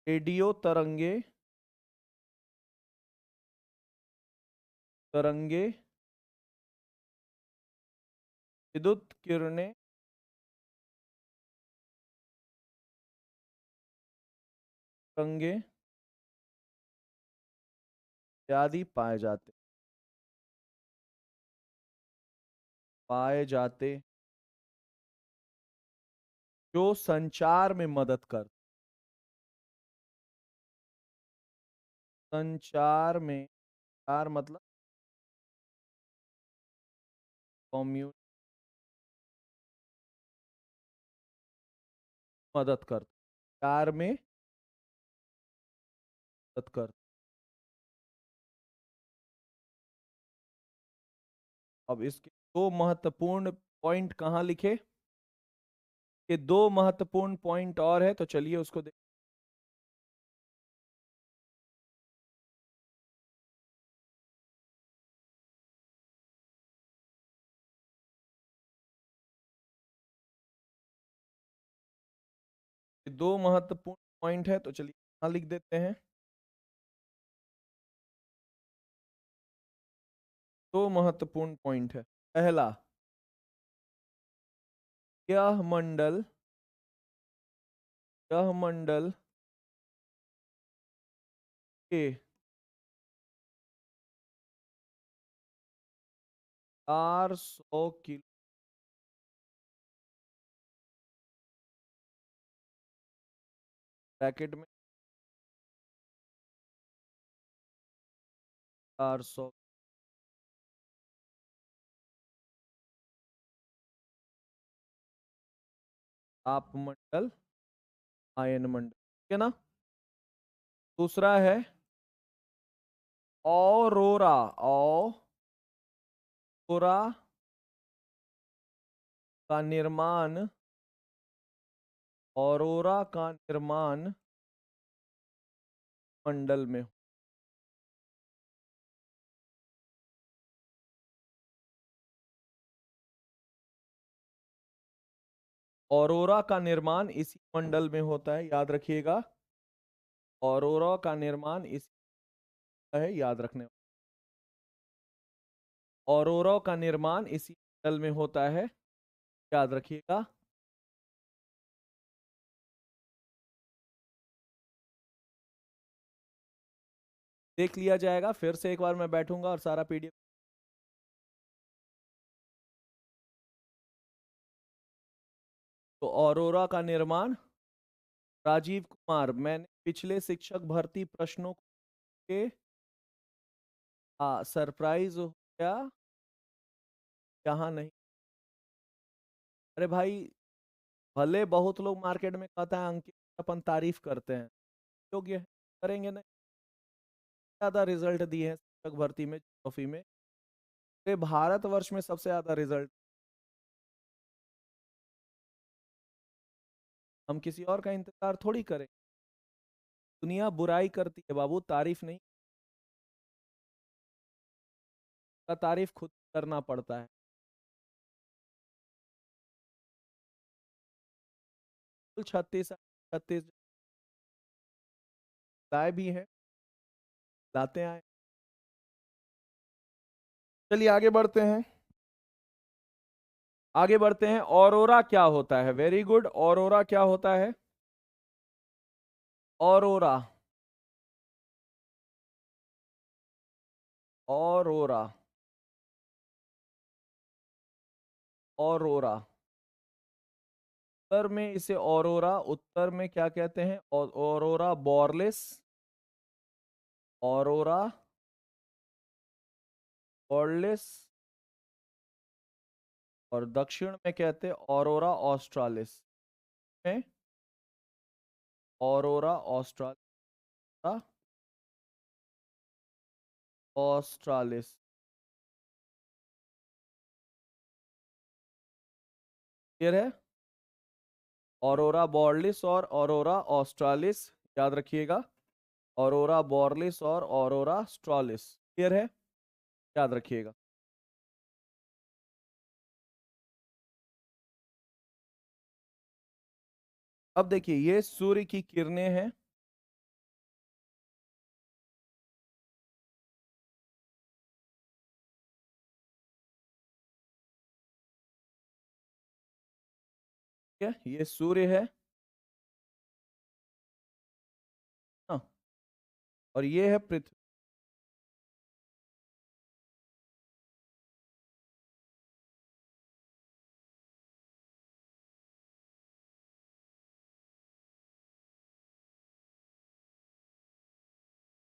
रेडियो तरंगे तरंगे विद्युत किरणें तरंगे इत्यादि पाए जाते जो संचार में मदद कर संचार में संचार मतलब कम्युनिकेशन मदद कर संचार में मदद कर। अब इसके दो महत्वपूर्ण पॉइंट कहाँ लिखे? कि दो महत्वपूर्ण पॉइंट और है, तो चलिए उसको देख। दो महत्वपूर्ण पॉइंट है तो चलिए कहाँ लिख देते हैं। दो महत्वपूर्ण पॉइंट है। पहला, यह मंडल यह मंडल के 400 किलो ब्रैकेट में 400 तापमंडल आयन मंडल, ठीक है ना। दूसरा है ऑरोरा, ऑरोरा का निर्माण, ऑरोरा का निर्माण मंडल में। ऑरोरा का निर्माण इसी मंडल में होता है, याद रखिएगा। ऑरोरा का निर्माण इसी है, याद रखने। ऑरोरा का निर्माण इसी मंडल में होता है, याद रखिएगा। देख लिया जाएगा, फिर से एक बार मैं बैठूंगा और सारा पीडीएफ। तो ऑरोरा का निर्माण, राजीव कुमार, मैंने पिछले शिक्षक भर्ती प्रश्नों के सरप्राइज हो गया, यहाँ नहीं। अरे भाई, भले बहुत लोग मार्केट में कहता है अंकित अपन तारीफ करते हैं, योग्य है, करेंगे नहीं। ज्यादा रिजल्ट दिए हैं शिक्षक भर्ती में, ट्रॉफी में, पूरे भारतवर्ष में सबसे ज्यादा रिजल्ट। हम किसी और का इंतजार थोड़ी करें। दुनिया बुराई करती है बाबू, तारीफ नहीं का, तारीफ खुद करना पड़ता है। 36 36 लाए भी हैं, लाते आए। चलिए आगे बढ़ते हैं, आगे बढ़ते हैं। ऑरोरा क्या होता है? Very good. ऑरोरा क्या होता है? ऑरोरा, ऑरोरा, ऑरोरा, उत्तर में इसे ऑरोरा, उत्तर में क्या कहते हैं? ऑरोरा बॉरलेस, ऑरोरा बॉरलेस, और दक्षिण में कहते हैं ऑरोरा ऑस्ट्रालिस में, ऑरोरा ऑस्ट्रालिस, ऑस्ट्रालिस। क्लियर है? ऑरोरा बॉर्लिस और ऑरोरा ऑस्ट्रालिस, याद रखिएगा। ऑरोरा बॉर्लिस और ऑरोरा स्ट्रॉलिस, क्लियर है? याद रखिएगा। अब देखिए, ये सूर्य की किरणें हैं, ठीक है, ये सूर्य है, हाँ, और ये है पृथ्वी।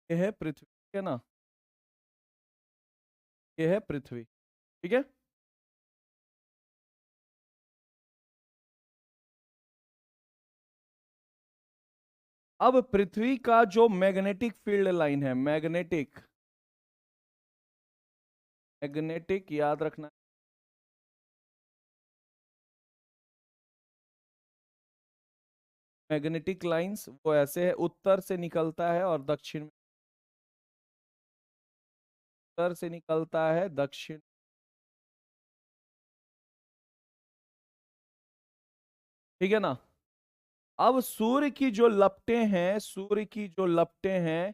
ये है पृथ्वी, ठीक है ना, ये है पृथ्वी, ठीक है। अब पृथ्वी का जो मैग्नेटिक फील्ड लाइन है, मैग्नेटिक, मैग्नेटिक याद रखना, मैग्नेटिक लाइंस वो ऐसे है, उत्तर से निकलता है और दक्षिण में, उत्तर से निकलता है दक्षिण, ठीक है ना। अब सूर्य की जो लपटें हैं, सूर्य की जो लपटें हैं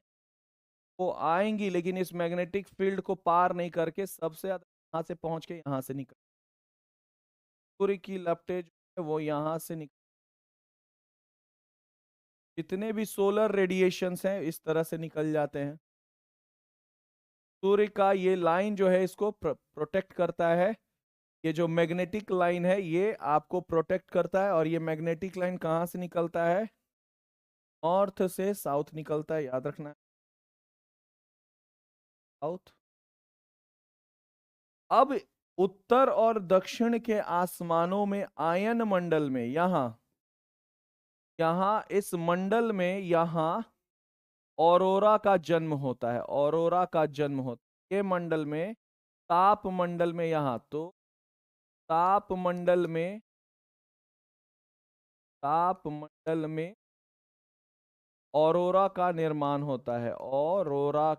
वो आएंगी, लेकिन इस मैग्नेटिक फील्ड को पार नहीं करके सबसे ज्यादा यहां से पहुंच के यहां से निकल, सूर्य की लपटें जो है वो यहां से निकल, जितने भी सोलर रेडिएशंस हैं इस तरह से निकल जाते हैं। सूर्य का ये लाइन जो है इसको प्रोटेक्ट करता है। ये जो मैग्नेटिक लाइन है ये आपको प्रोटेक्ट करता है, और ये मैग्नेटिक लाइन कहाँ से निकलता है? नॉर्थ से साउथ निकलता है, याद रखना है, साउथ। अब उत्तर और दक्षिण के आसमानों में आयन मंडल में यहां यहां इस मंडल में यहां ऑरोरा का जन्म होता है। ऑरोरा का जन्म होता है ये मंडल में, ताप मंडल में। यहां तो ताप मंडल में, ताप मंडल में ऑरोरा का निर्माण होता है। ऑरोरा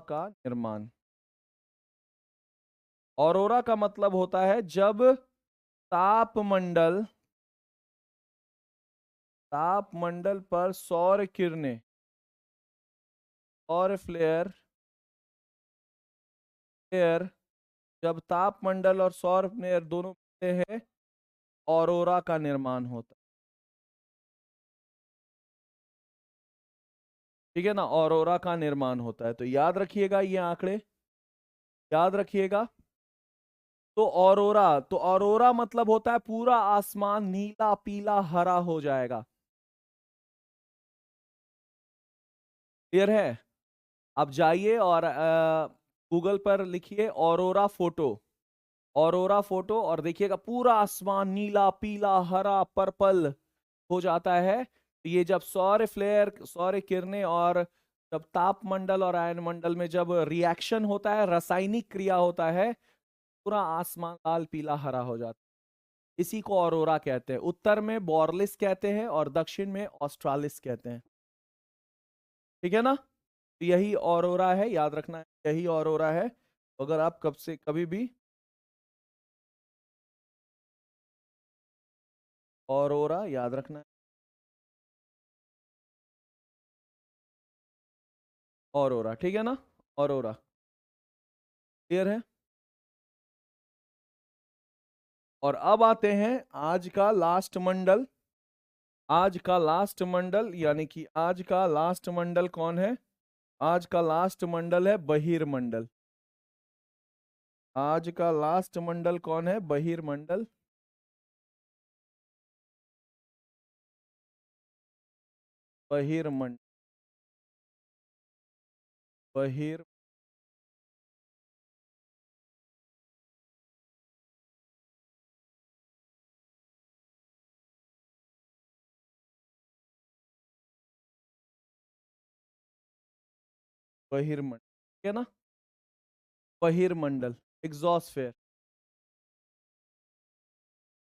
का निर्माण। ऑरोरा का मतलब होता है जब तापमंडल तापमंडल पर सौर किरणें, सौर फ्लेयर फ्लेयर जब तापमंडल और सौर फ्लेयर दोनों मिलते हैं, ऑरोरा का निर्माण होता है। ठीक है ना, ऑरोरा का निर्माण होता है। तो याद रखिएगा ये आंकड़े, याद रखिएगा। तो ऑरोरा मतलब होता है पूरा आसमान नीला पीला हरा हो जाएगा। क्लियर है? आप जाइए और गूगल पर लिखिए ऑरोरा फोटो, ऑरोरा फोटो, और देखिएगा पूरा आसमान नीला पीला हरा पर्पल हो जाता है। ये जब सौर फ्लेयर, सौर किरणें और जब तापमंडल और आयन मंडल में जब रिएक्शन होता है, रासायनिक क्रिया होता है, पूरा आसमान लाल पीला हरा हो जाता है। इसी को ऑरोरा कहते हैं। उत्तर में बॉर्लिस कहते हैं और दक्षिण में ऑस्ट्रालिस कहते हैं। ठीक है ना? तो यही ऑरोरा है, याद रखना है, यही ऑरोरा है। अगर आप कब से कभी भी ऑरोरा याद रखना है, ऑरोरा। ठीक है ना, ऑरोरा। क्लियर है? और अब आते हैं आज का लास्ट मंडल। आज का लास्ट मंडल, यानी कि आज का लास्ट मंडल कौन है? आज का लास्ट मंडल है बहिर्मंडल। आज का लास्ट मंडल कौन है? बहिर्मंडल। बहिर्मंडल, बहिर बहिर्मंडल। ठीक है ना, बहिर्मंडल, एग्जॉस्फेयर।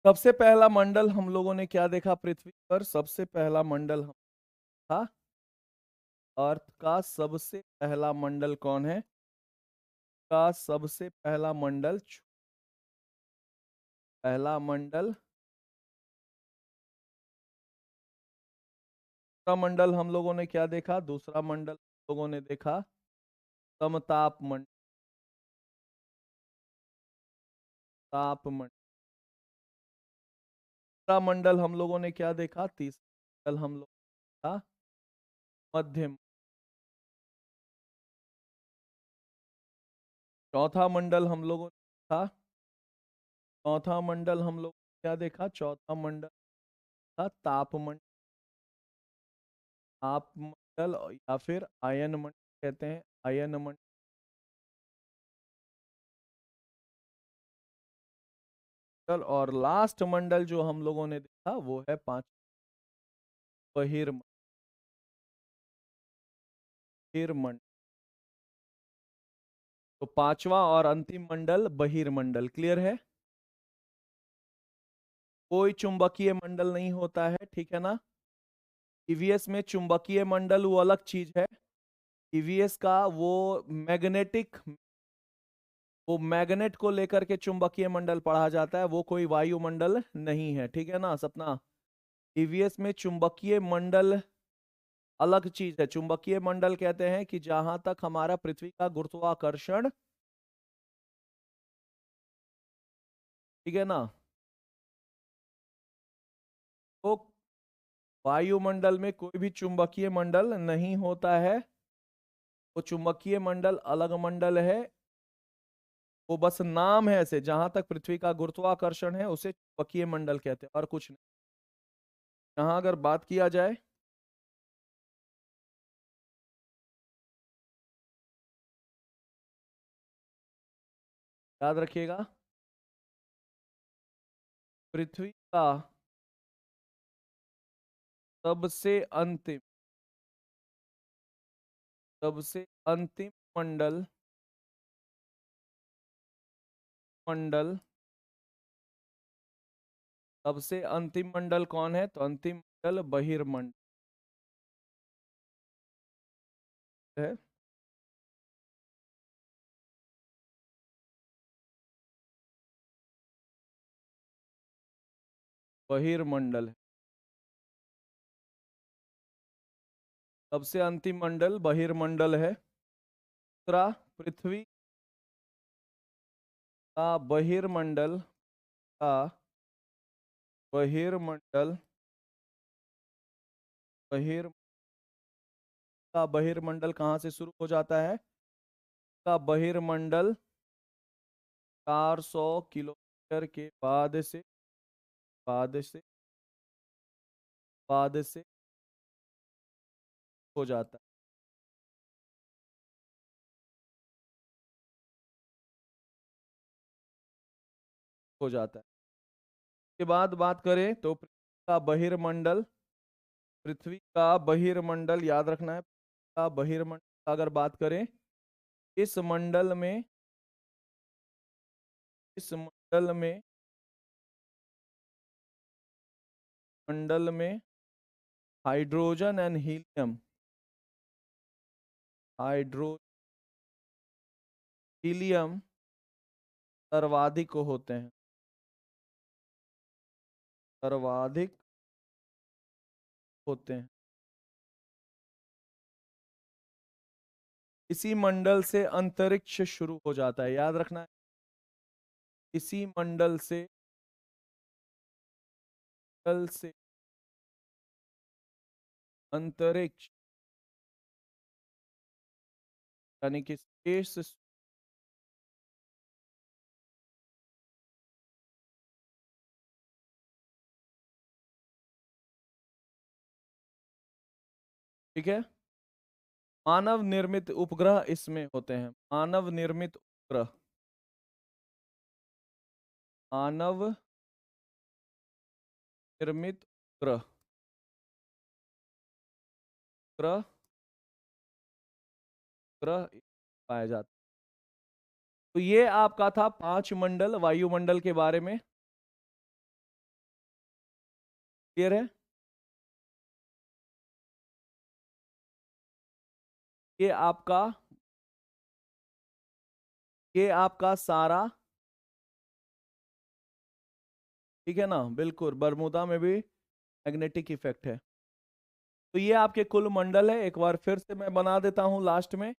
सबसे पहला मंडल हम लोगों ने क्या देखा पृथ्वी पर? सबसे पहला मंडल हम था अर्थ का। सबसे पहला मंडल कौन है? का सबसे पहला मंडल, पहला मंडल, दूसरा मंडल हम लोगों ने क्या देखा? दूसरा मंडल हम लोगों ने देखा समताप मंडल, तापमंडल। तीसरा मंडल हम लोगों ने क्या देखा? तीसरा मंडल हम लोग था मध्यम। चौथा मंडल हम लोगों ने था, चौथा मंडल हम लोग क्या देखा? चौथा मंडल था तापमंडल, तापमंडल या फिर आयन मंडल कहते हैं, आयन मंडल। और लास्ट मंडल जो हम लोगों ने देखा वो है बहिर्मंडल। बहिर्मंडल, तो पांचवा और अंतिम मंडल बहिर्मंडल। क्लियर है? कोई चुंबकीय मंडल नहीं होता है, ठीक है ना। ईवीएस में चुंबकीय मंडल वो अलग चीज है। ईवीएस का मैग्नेटिक वो मैग्नेट को लेकर के चुंबकीय मंडल पढ़ा जाता है, वो कोई वायुमंडल नहीं है। ठीक है ना सपना? ईवीएस में चुंबकीय मंडल अलग चीज है। चुंबकीय मंडल कहते हैं कि जहां तक हमारा पृथ्वी का गुरुत्वाकर्षण, ठीक है ना, वो वायुमंडल में कोई भी चुंबकीय मंडल नहीं होता है। वो चुंबकीय मंडल अलग मंडल है। वो बस नाम है ऐसे, जहां तक पृथ्वी का गुरुत्वाकर्षण है उसे चुंबकीय मंडल कहते हैं और कुछ नहीं। यहाँ अगर बात किया जाए, याद रखिएगा, पृथ्वी का सबसे अंतिम सबसे अंतिम मंडल मंडल सबसे अंतिम मंडल कौन है? तो अंतिम मंडल बहिर्मंडल है। बहिर्मंडल है। सबसे अंतिम मंडल बहिर्मंडल है। दूसरा, पृथ्वी का बहिर्मंडल का बहिर्मंडल बहिर का बहिर्मंडल कहाँ से शुरू हो जाता है? का बहिर्मंडल 400 किलोमीटर के बाद से बाद से हो जाता हो जाता है। के बाद बात करें तो पृथ्वी का बहिर्मंडल याद रखना है। का बहिर्मंडल अगर बात करें, इस मंडल में इस मंडल में हाइड्रोजन एंड हाइड्रो हीलियम सर्वाधिक होते हैं। सर्वाधिक होते हैं। इसी मंडल से अंतरिक्ष शुरू हो जाता है, याद रखना है। इसी मंडल से अंतरिक्ष यानी कि स्पेस, ठीक है। मानव निर्मित उपग्रह इसमें होते हैं। मानव निर्मित उपग्रह मानव निर्मित उपग्रह ग्रह ग्रह पाया जाता है। तो ये आपका था 5 मंडल वायुमंडल के बारे में। क्लियर है? ये आपका ये आपका सारा, ठीक है ना? बिल्कुल, बरमूदा में भी मैग्नेटिक इफेक्ट है। तो ये आपके कुल मंडल है। एक बार फिर से मैं बना देता हूं लास्ट में।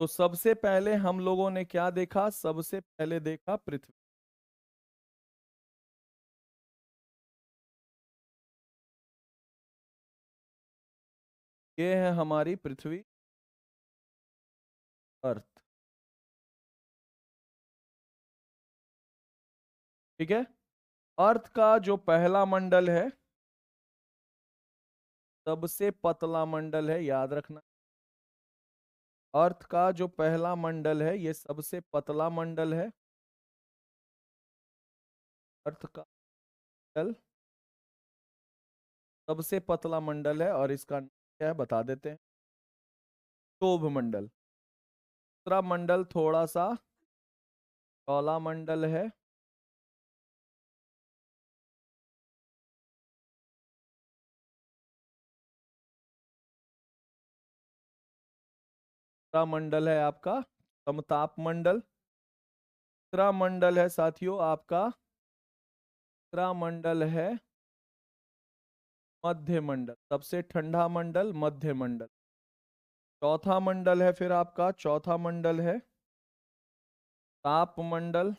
तो सबसे पहले हम लोगों ने क्या देखा? सबसे पहले देखा पृथ्वी। ये है हमारी पृथ्वी, अर्थ। ठीक है। अर्थ का जो पहला मंडल है, सबसे पतला मंडल है, याद रखना। अर्थ का जो पहला मंडल है ये सबसे पतला मंडल है। अर्थ का मंडल सबसे पतला मंडल है और इसका नाम क्या है बता देते हैं। क्षोभ मंडल। दूसरा मंडल थोड़ा सा चौला मंडल है। दूसरा मंडल है आपका समताप मंडल। तीसरा मंडल है साथियों आपका, तीसरा मंडल है मध्य मंडल, सबसे ठंडा मंडल मध्य मंडल। चौथा मंडल है फिर आपका, चौथा मंडल है ताप मंडल,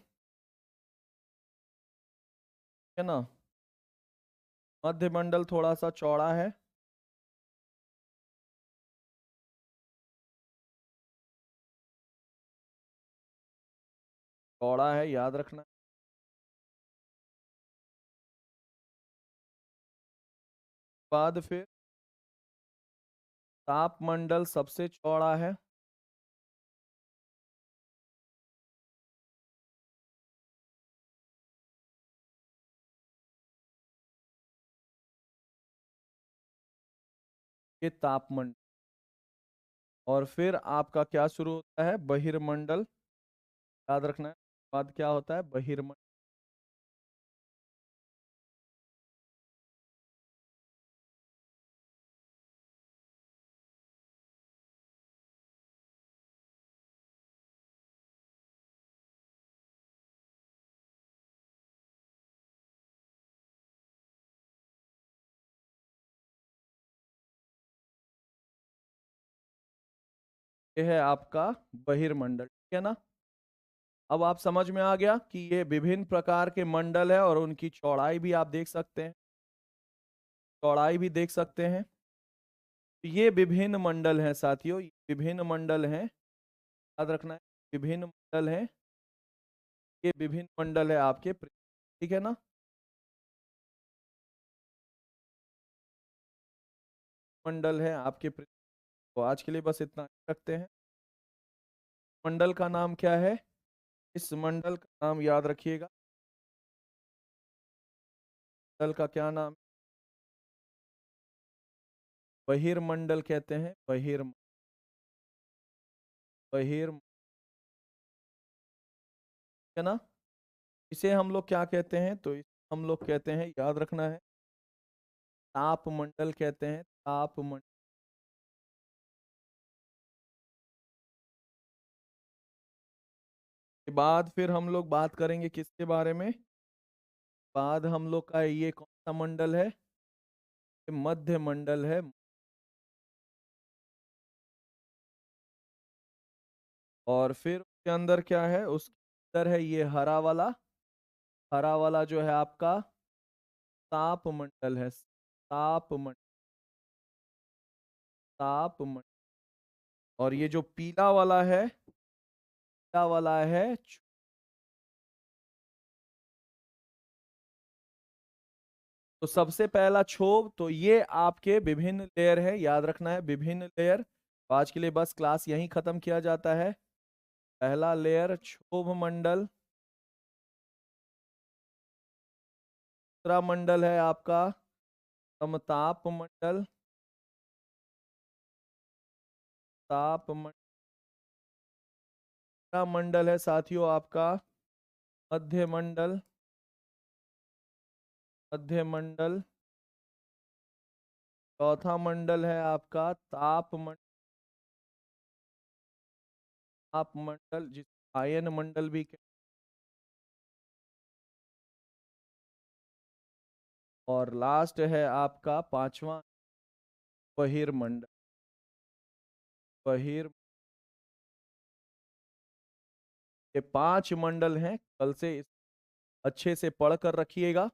है ना? मध्यमंडल थोड़ा सा चौड़ा है। चौड़ा है, याद रखना। बाद फिर तापमंडल सबसे चौड़ा है। ये तापमंडल। और फिर आपका क्या शुरू होता है? बहिर्मंडल। याद रखना है। बाद क्या होता है? बहिर्मंडल। ये है आपका बहिर्मंडल, ठीक है ना? अब आप समझ में आ गया कि ये विभिन्न प्रकार के मंडल है और उनकी चौड़ाई भी आप देख सकते हैं। चौड़ाई भी देख सकते हैं। ये विभिन्न मंडल हैं साथियों, ये विभिन्न मंडल हैं। याद रखना है, विभिन्न मंडल हैं। ये विभिन्न मंडल है आपके ठीक है ना? मंडल है आपके तो आज के लिए बस इतना रखते हैं। मंडल का नाम क्या है? इस मंडल का नाम याद रखिएगा। मंडल का क्या नाम? बहिर्मंडल कहते हैं। बहिर है ना? इसे हम लोग क्या कहते हैं? तो हम लोग कहते हैं, याद रखना है, तापमंडल कहते हैं। तापमंडल के बाद फिर हम लोग बात करेंगे किसके बारे में? बाद हम लोग का ये कौन सा मंडल है? ये मध्य मंडल है। और फिर उसके अंदर क्या है? उसके अंदर है ये हरा वाला। हरा वाला जो है आपका तापमंडल है। तापमंडल। तापमंडल। और ये जो पीला वाला है, पीला वाला है तो सबसे पहला क्षोभ। तो ये आपके विभिन्न लेयर है, याद रखना है, विभिन्न लेयर। तो आज के लिए बस क्लास यहीं खत्म किया जाता है। पहला लेयर क्षोभ मंडल। दूसरा मंडल है आपका समताप मंडल। तापमंडल। मंडल है साथियों आपका मध्य मंडल। मध्य मंडल। चौथा मंडल है आपका तापमंडल। तापमंडल जिस आयन मंडल भी और लास्ट है आपका पांचवा बहिर्मंडल। बहिर ये 5 मंडल हैं। कल से अच्छे से पढ़ कर रखिएगा,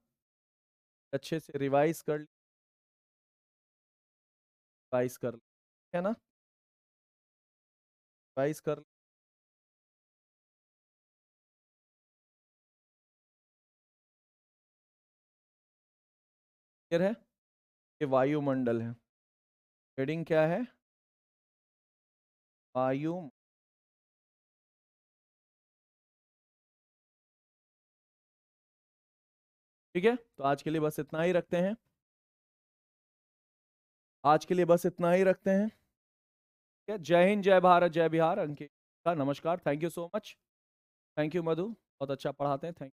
अच्छे से रिवाइज कर, है ना? रिवाइज कर। क्लियर है? ये वायुमंडल है। हेडिंग क्या है? वायु। ठीक है, तो आज के लिए बस इतना ही रखते हैं। आज के लिए बस इतना ही रखते हैं। ठीक है, जय हिंद, जय भारत, जय बिहार। अंकित का नमस्कार। Thank you so much. Thank you Madhu, बहुत अच्छा पढ़ाते हैं। थैंक